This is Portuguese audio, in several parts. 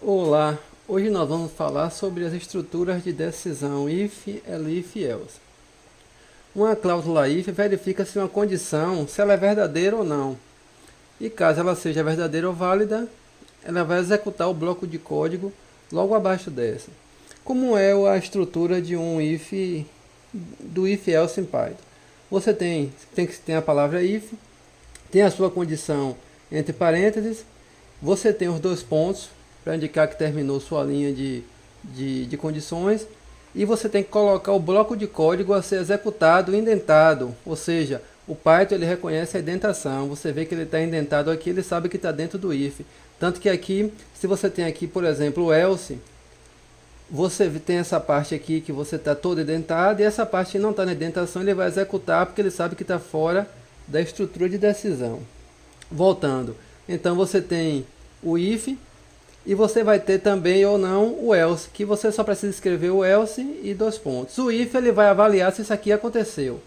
Olá, hoje nós vamos falar sobre as estruturas de decisão if, elif e else. Uma cláusula if verifica se uma condição se ela é verdadeira ou não. E caso ela seja verdadeira ou válida, ela vai executar o bloco de código logo abaixo dessa. Como é a estrutura de um if do if else em Python? Você tem a palavra if, tem a sua condição entre parênteses, você tem os dois pontos para indicar que terminou sua linha de condições, e você tem que colocar o bloco de código a ser executado indentado, ou seja, o Python ele reconhece a indentação, você vê que ele está indentado aqui, ele sabe que está dentro do if. Tanto que aqui, se você tem aqui, por exemplo, o else, você tem essa parte aqui que você está todo indentado, e essa parte que não está na indentação ele vai executar porque ele sabe que está fora da estrutura de decisão. Voltando, então você tem o if, e você vai ter também ou não o else, que você só precisa escrever o else e dois pontos. O if ele vai avaliar se isso aqui aconteceu.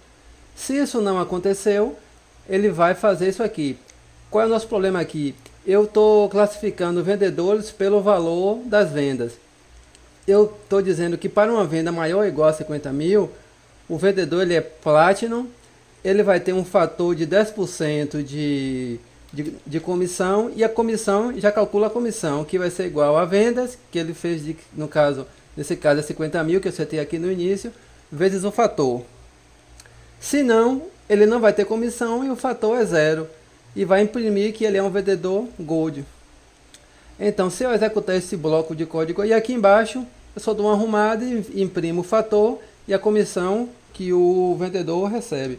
Se isso não aconteceu, ele vai fazer isso aqui. Qual é o nosso problema aqui? Eu estou classificando vendedores pelo valor das vendas. Eu estou dizendo que para uma venda maior ou igual a 50 mil, o vendedor ele é Platinum, ele vai ter um fator de 10% de comissão, e a comissão já calcula a comissão, que vai ser igual a vendas, que ele fez, nesse caso é 50 mil, que eu setei aqui no início, vezes o fator. Se não, ele não vai ter comissão e o fator é zero, e vai imprimir que ele é um vendedor Gold. Então, se eu executar esse bloco de código, e aqui embaixo, eu só dou uma arrumada e imprimo o fator e a comissão que o vendedor recebe.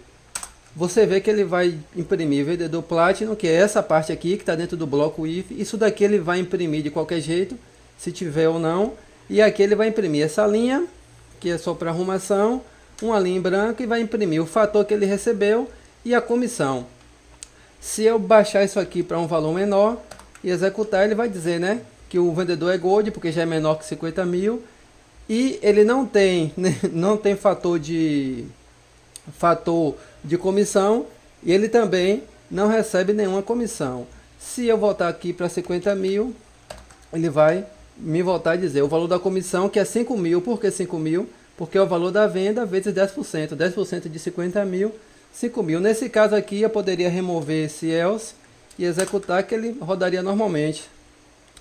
Você vê que ele vai imprimir vendedor Platinum, que é essa parte aqui que está dentro do bloco if. Isso daqui ele vai imprimir de qualquer jeito, se tiver ou não. E aqui ele vai imprimir essa linha, que é só para arrumação, uma linha em branco, e vai imprimir o fator que ele recebeu e a comissão. Se eu baixar isso aqui para um valor menor e executar, ele vai dizer, né, que o vendedor é Gold, porque já é menor que 50 mil. E ele não tem, não tem fator de comissão, e ele também não recebe nenhuma comissão. Se eu voltar aqui para 50 mil, ele vai me voltar a dizer o valor da comissão, que é 5 mil. Por que 5 mil? Porque é o valor da venda vezes 10%. 10% de 50 mil, 5 mil. Nesse caso aqui, eu poderia remover esse else e executar, que ele rodaria normalmente.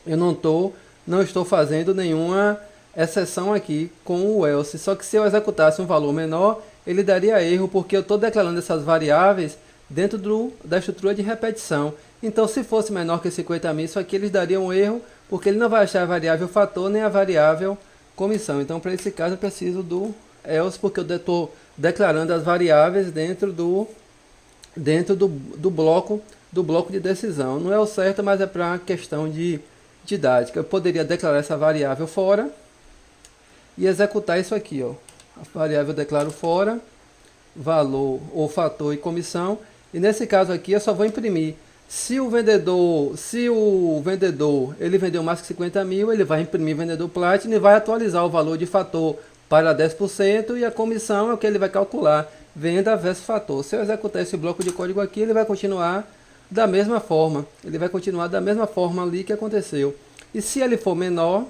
Eu não estou fazendo nenhuma exceção aqui com o else. Só que se eu executasse um valor menor, ele daria erro, porque eu estou declarando essas variáveis dentro da estrutura de repetição. Então, se fosse menor que 50 mil, isso aqui eles dariam erro, porque ele não vai achar a variável fator nem a variável comissão. Então, para esse caso, eu preciso do else, porque eu estou declarando as variáveis dentro do bloco de decisão. Não é o certo, mas é para questão de didática. Eu poderia declarar essa variável fora e executar isso aqui, ó. A variável eu declaro fora, valor ou fator e comissão. E nesse caso aqui eu só vou imprimir. Se o vendedor ele vendeu mais que 50 mil, ele vai imprimir vendedor Platinum e vai atualizar o valor de fator para 10%, e a comissão é o que ele vai calcular, venda versus fator. Se eu executar esse bloco de código aqui, ele vai continuar da mesma forma. Ele vai continuar da mesma forma ali que aconteceu. E se ele for menor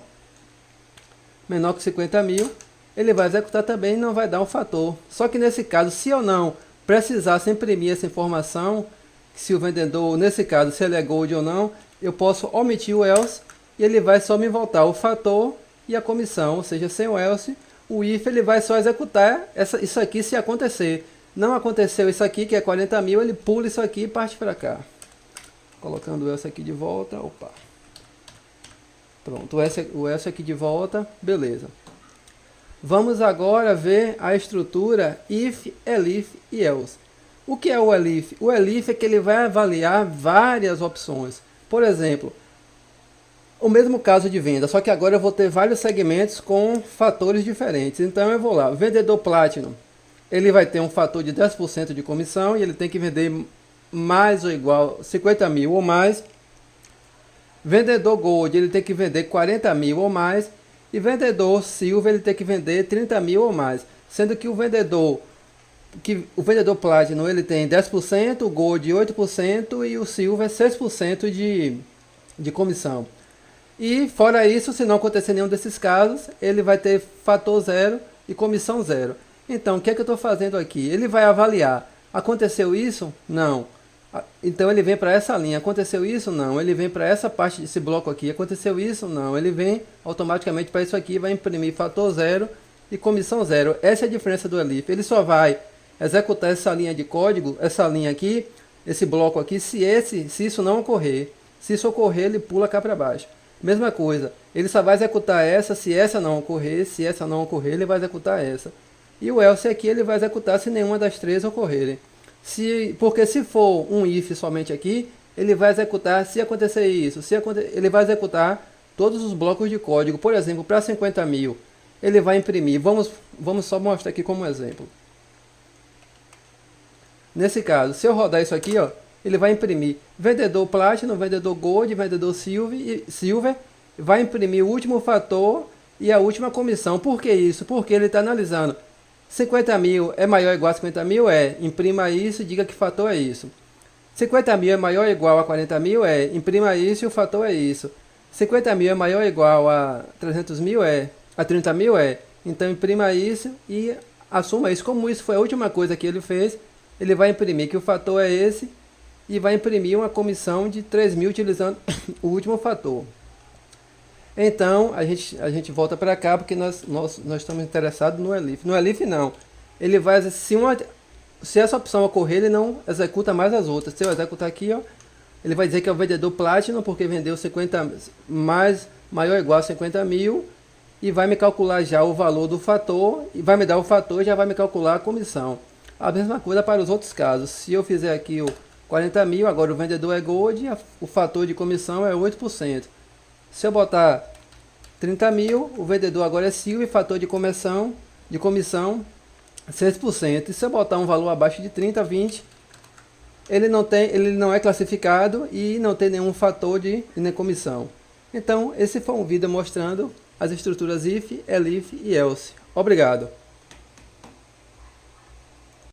que 50 mil, ele vai executar também e não vai dar um fator. Só que nesse caso, se eu não precisasse imprimir essa informação, se o vendedor, nesse caso, se ele é Gold ou não, eu posso omitir o else e ele vai só me voltar o fator e a comissão, ou seja, sem o else, o if ele vai só executar isso aqui se acontecer. Não aconteceu isso aqui, que é 40 mil, ele pula isso aqui e parte para cá. Colocando o else aqui de volta, opa. Pronto, o else aqui de volta, beleza. Vamos agora ver a estrutura if, elif e else. O que é o elif? O elif é que ele vai avaliar várias opções. Por exemplo, o mesmo caso de venda, só que agora eu vou ter vários segmentos com fatores diferentes. Então eu vou lá, vendedor Platinum, ele vai ter um fator de 10% de comissão e ele tem que vender mais ou igual 50 mil ou mais. Vendedor Gold, ele tem que vender 40 mil ou mais. E vendedor Silver, ele tem que vender 30 mil ou mais. Sendo que o vendedor Platinum ele tem 10%, o Gold 8% e o Silver 6% de comissão. E fora isso, se não acontecer nenhum desses casos, ele vai ter fator zero e comissão zero. Então, o que é que eu estou fazendo aqui? Ele vai avaliar. Aconteceu isso? Não. Então ele vem para essa linha. Aconteceu isso? Não. Ele vem para essa parte desse bloco aqui. Aconteceu isso? Não. Ele vem automaticamente para isso aqui, vai imprimir fator zero e comissão zero. Essa é a diferença do ELIF. Ele só vai executar essa linha de código, essa linha aqui, esse bloco aqui, se isso não ocorrer. Se isso ocorrer, ele pula cá para baixo. Mesma coisa, ele só vai executar essa se essa não ocorrer. Se essa não ocorrer, ele vai executar essa. E o else aqui ele vai executar se nenhuma das três ocorrerem. Porque se for um if somente aqui, ele vai executar se acontecer isso. Ele vai executar todos os blocos de código. Por exemplo, para 50 mil, ele vai imprimir. Vamos só mostrar aqui como exemplo. Nesse caso, se eu rodar isso aqui, ó, ele vai imprimir vendedor Platinum, vendedor Gold, vendedor Silver, vai imprimir o último fator e a última comissão. Por que isso? Porque ele está analisando 50 mil é maior ou igual a 50 mil? É. Imprima isso e diga que fator é isso. 50 mil é maior ou igual a 40 mil? É. Imprima isso e o fator é isso. 50 mil é maior ou igual a 300 mil? É. A 30 mil? É. Então imprima isso e assuma isso. Como isso foi a última coisa que ele fez, ele vai imprimir que o fator é esse e vai imprimir uma comissão de 3 mil utilizando o último fator. Então, a gente volta para cá porque nós estamos interessados no ELIF. No ELIF não. Ele vai, se essa opção ocorrer, ele não executa mais as outras. Se eu executar aqui, ó, ele vai dizer que é o vendedor Platinum porque vendeu 50 maior ou igual a 50 mil e vai me calcular já o valor do fator e vai me dar o fator e já vai me calcular a comissão. A mesma coisa para os outros casos. Se eu fizer aqui o 40 mil, agora o vendedor é Gold, o fator de comissão é 8%. Se eu botar 30 mil, o vendedor agora é Silver, fator de comissão 6%. E se eu botar um valor abaixo de 30, 20, ele não é classificado e não tem nenhum fator de nem comissão. Então, esse foi um vídeo mostrando as estruturas if, elif e else. Obrigado.